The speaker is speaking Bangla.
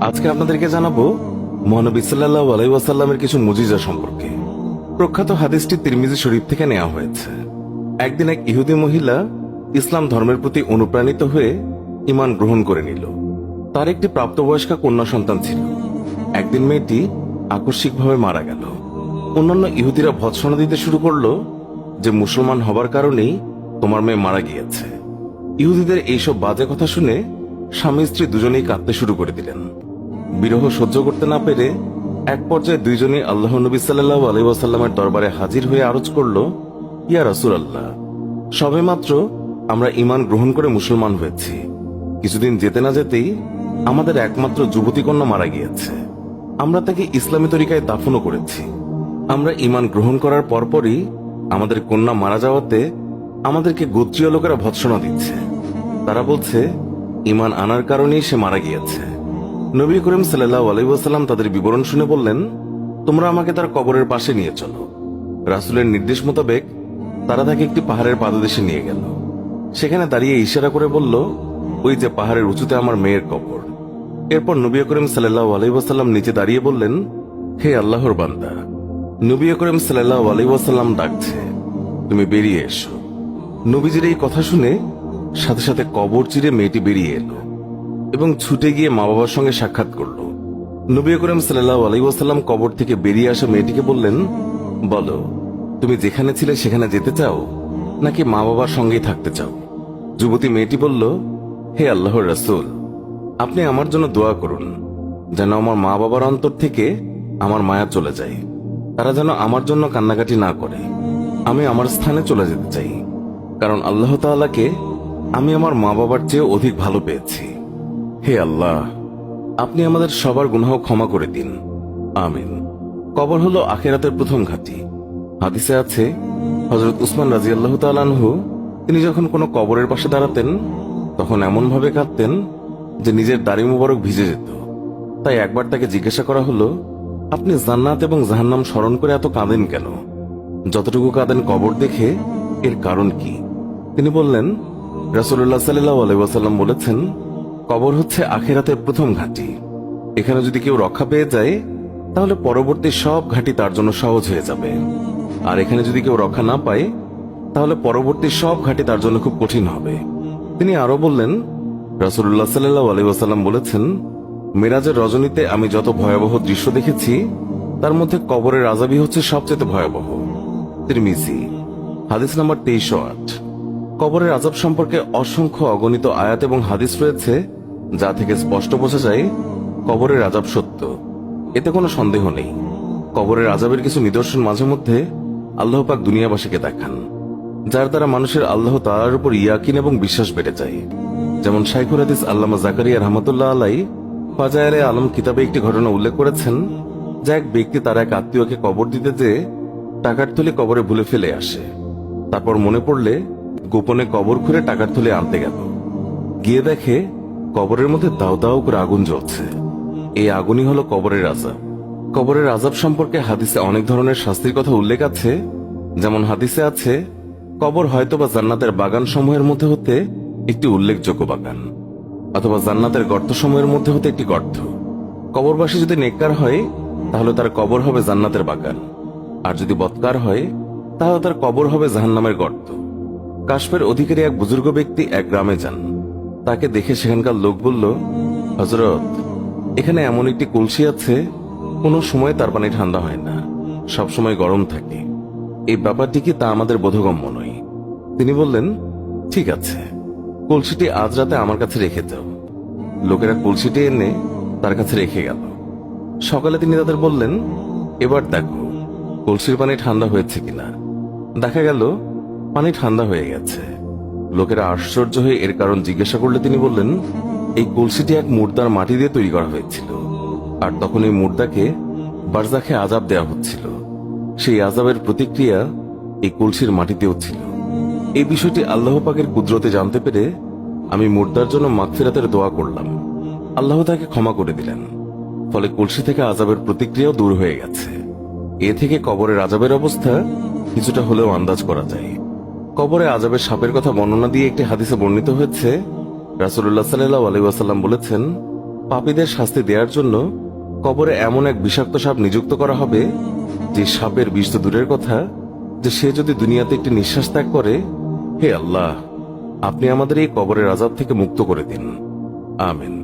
আজকে আপনাদেরকে জানাবো মহানবী সাল্লাল্লাহু আলাইহি ওয়াসাল্লামের কিছু মুজিজা সম্পর্কে। প্রখ্যাত হাদিসটি তিরমিজি শরীফ থেকে নেওয়া হয়েছে। একদিন এক ইহুদি মহিলা ইসলাম ধর্মের প্রতি অনুপ্রাণিত হয়ে ঈমান গ্রহণ করে নিল। তার একটি প্রাপ্তবয়স্কা কন্যা সন্তান ছিল। একদিন মেয়েটি আকস্মিকভাবে মারা গেল। অন্যান্য ইহুদিরা ভৎসনা দিতে শুরু করলো যে মুসলমান হবার কারণেই তোমার মেয়ে মারা গিয়েছে। ইহুদিদের এইসব বাজে কথা শুনে স্বামী স্ত্রী দুজনেই কাঁদতে শুরু করে দিলেন। বিরহ সহ্য করতে না পেরে এক পর্যায়ে দুইজনই আল্লাহ নবী সাল্লাল্লাহু আলাইহি ওয়াসাল্লামের দরবারে হাজির হয়ে আরজ করল, ইয়া রাসূলুল্লাহ, সবেমাত্র আমরা ঈমান গ্রহণ করে মুসলমান হয়েছি। কিছুদিন যেতে না যেতেই আমাদের একমাত্র যুবতী কন্যা মারা গিয়েছে। আমরা তাকে ইসলামী তরিকায় দাফনও করেছি। আমরা ঈমান গ্রহণ করার পরপরই আমাদের কন্যা মারা যাওয়াতে আমাদেরকে গোত্রীয় লোকেরা ভৎসনা দিচ্ছে। তারা বলছে ঈমান আনার কারণেই সে মারা গিয়েছে। নবী করিম সাল্লাল্লাহু আলাইহি ওয়াসাল্লাম তাদের বিবরণ শুনে বললেন, তোমরা আমাকে তার কবরের পাশে নিয়ে চলো। রাসূলের নির্দেশ মোতাবেক তারা তাকে একটি পাহাড়ের পাদদেশে নিয়ে গেল। সেখানে দাঁড়িয়ে ইশারা করে বলল, ওই যে পাহাড়ের উঁচুতে আমার মেয়ের কবর। এরপর নবী করিম সাল্লাল্লাহু আলাইহি ওয়াসাল্লাম নিচে দাঁড়িয়ে বললেন, হে আল্লাহর বান্দা। নবী করিম সাল্লাল্লাহু আলাইহি ওয়াসাল্লাম ডাকছে, তুমি বেরিয়ে এসো। নবীজির এই কথা শুনে সাথে সাথে কবর চিরে মেয়েটি বেরিয়ে এলো এবং ছুটে গিয়ে মা বাবার সঙ্গে সাক্ষাৎ করল। নবী করিম সাল্লাল্লাহু আলাইহি ওয়াসাল্লাম কবর থেকে বেরিয়ে আসা মেয়েটিকে বললেন, বলো, তুমি যেখানে ছিলে সেখানে যেতে চাও নাকি মা বাবার সঙ্গেই থাকতে চাও? যুবতী মেয়েটি বলল, হে আল্লাহর রাসূল, আপনি আমার জন্য দোয়া করুন যেন আমার মা বাবার অন্তর থেকে আমার মায়া চলে যায়। তারা যেন আমার জন্য কান্নাকাটি না করে। আমি আমার স্থানে চলে যেতে চাই, কারণ আল্লাহ তাআলাকে আমি আমার মা বাবার চেয়ে অধিক ভালো পেয়েছি। হে আল্লাহ, আপনি আমাদের সবার গুনাহ ক্ষমা করে দিন, আমিন। কবর হলো আখিরাতের প্রথম ঘাঁটি। হাদিসে আছে, হযরত উসমান রাদিয়াল্লাহু তাআলা আনহু তিনি যখন কোনো কবরের পাশে দাঁড়াতেন তখন এমন ভাবে কাঁদতেন যে নিজের দাড়ি মুবারক ভিজে যেত। তাই একবার তাকে জিজ্ঞাসা করা হলো, আপনি জান্নাত এবং জাহান্নাম স্মরণ করে এত কাঁদেন কেন? যতটুকু কাঁদেন কবর দেখে, এর কারণ কি? তিনি বললেন, রাসূলুল্লাহ সাল্লাল্লাহু আলাইহি ওয়াসাল্লাম বলেছেন, কবর হচ্ছে আখিরাতের প্রথম ঘাঁটি। এখানে যদি কেউ রক্ষা পেয়ে যায় তাহলে পরবর্তী সব ঘাঁটি তার জন্য সহজ হয়ে যাবে। আর এখানে যদি কেউ রক্ষা না পায় তাহলে পরবর্তী সব ঘাঁটি তার জন্য খুব কঠিন হবে। তিনি আরো বললেন, রাসূলুল্লাহ সাল্লাল্লাহু আলাইহি ওয়াসাল্লাম বলেছেন, মেরাজের রজনীতে আমি যত ভয়াবহ দৃশ্য দেখেছি তার মধ্যে কবরের আযাবই হচ্ছে সবচেয়ে ভয়াবহ। তিরমিজি, হাদিস নাম্বার 2308। কবরের আযাব সম্পর্কে অসংখ্য অগণিত আয়াত এবং হাদিস রয়েছে যা থেকে স্পষ্ট বোঝা যায় কবরের আযাব সত্য। এতে কোনো সন্দেহ নেই। কবরের আযাবের কিছু নিদর্শন মাঝে মধ্যে আল্লাহ পাক দুনিয়াবাসীকে দেখান, যার দ্বারা মানুষের আল্লাহ তাআলার উপর ইয়াকিন এবং বিশ্বাস বেড়ে যায়। যেমন শাইখুল হাদিস আল্লামা জাকারিয়া রাহমাতুল্লাহ আলাইহি ফাজায়েলে আলম কিতাবে একটি ঘটনা উল্লেখ করেছেন, যা এক ব্যক্তি তার এক আত্মীয়কে কবর দিতে যেয়ে টাকার থলি কবরে ভুলে ফেলে আসে। তারপর মনে পড়লে গোপনে কবর খুঁড়ে টাকার থলি আনতে গেল। গিয়ে দেখে কবরের মধ্যে দাও দাও করে আগুন জ্বলছে। এই আগুনই হলো কবরের আযাব। কবরের আযাব সম্পর্কে হাদিসে অনেক ধরনের শাস্তির কথা উল্লেখ আছে। যেমন হাদিসে আছে, কবর হয়তোবা জান্নাতের বাগান সমূহের মধ্যে হতে একটি উল্লেখযোগ্য বাগান, অথবা জান্নাতের গর্ত সমূহের মধ্যে হতে একটি গর্ত। কবরবাসী যদি নেককার হয় তাহলে তার কবর হবে জান্নাতের বাগান, আর যদি বদকার হয় তাহলে তার কবর হবে জাহান্নামের গর্ত। কাশফের অধিকারী এক বুজুর্গ ব্যক্তি এক গ্রামে যান। তাকে দেখে সেখানকার লোক বলল, হযরত, এখানে এমন একটি কলসি আছে, কোনো সময় তার পানি ঠান্ডা হয় না, সব সময় গরম থাকে। এই ব্যাপারটি কি তা আমাদের বোধগম্য নয়। তিনি বললেন, ঠিক আছে, কলসিটি আজ রাতে আমার কাছে রেখে দাও। লোকেরা কলসিটি এনে তার কাছে রেখে গেল। সকালে তিনি তাদের বললেন, এবার দেখো কলসির পানি ঠান্ডা হয়েছে কিনা। দেখা গেল পানি ঠান্ডা হয়ে গেছে। লোকেরা আশ্চর্য হয়ে এর কারণ জিজ্ঞাসা করলে তিনি বললেন, এই কলসিটি এক মুর্দার মাটি দিয়ে তৈরি করা হয়েছিল, আর তখন এই মুর্দাকে বারজাখে আযাব দেওয়া হচ্ছিল। সেই আযাবের প্রতিক্রিয়া এই কলসির মাটিতেও ছিল। এই বিষয়টি আল্লাহ পাকের কুদরতে জানতে পেরে আমি মুর্দার জন্য মাগফিরাতের দোয়া করলাম। আল্লাহ তাকে ক্ষমা করে দিলেন। ফলে কলসি থেকে আযাবের প্রতিক্রিয়াও দূর হয়ে গেছে। এ থেকে কবরের আযাবের অবস্থা কিছুটা হলেও আন্দাজ করা যায়। কবরে আযাবের সাপের কথা বর্ণনা দিয়ে একটি হাদিসে বর্ণিত হয়েছে, রাসূলুল্লাহ সাল্লাল্লাহু আলাইহি ওয়াসাল্লাম বলেছেন, পাপীদের শাস্তি দেওয়ার জন্য কবরে এমন এক বিষাক্ত সাপ নিযুক্ত করা হবে, যে সাপের বিষ তো দূরের কথা, যে সে যদি দুনিয়াতে একটি নিঃশ্বাস ত্যাগ করে, হে আল্লাহ, আপনি আমাদের এই কবরের আযাব থেকে মুক্ত করে দিন। আমিন।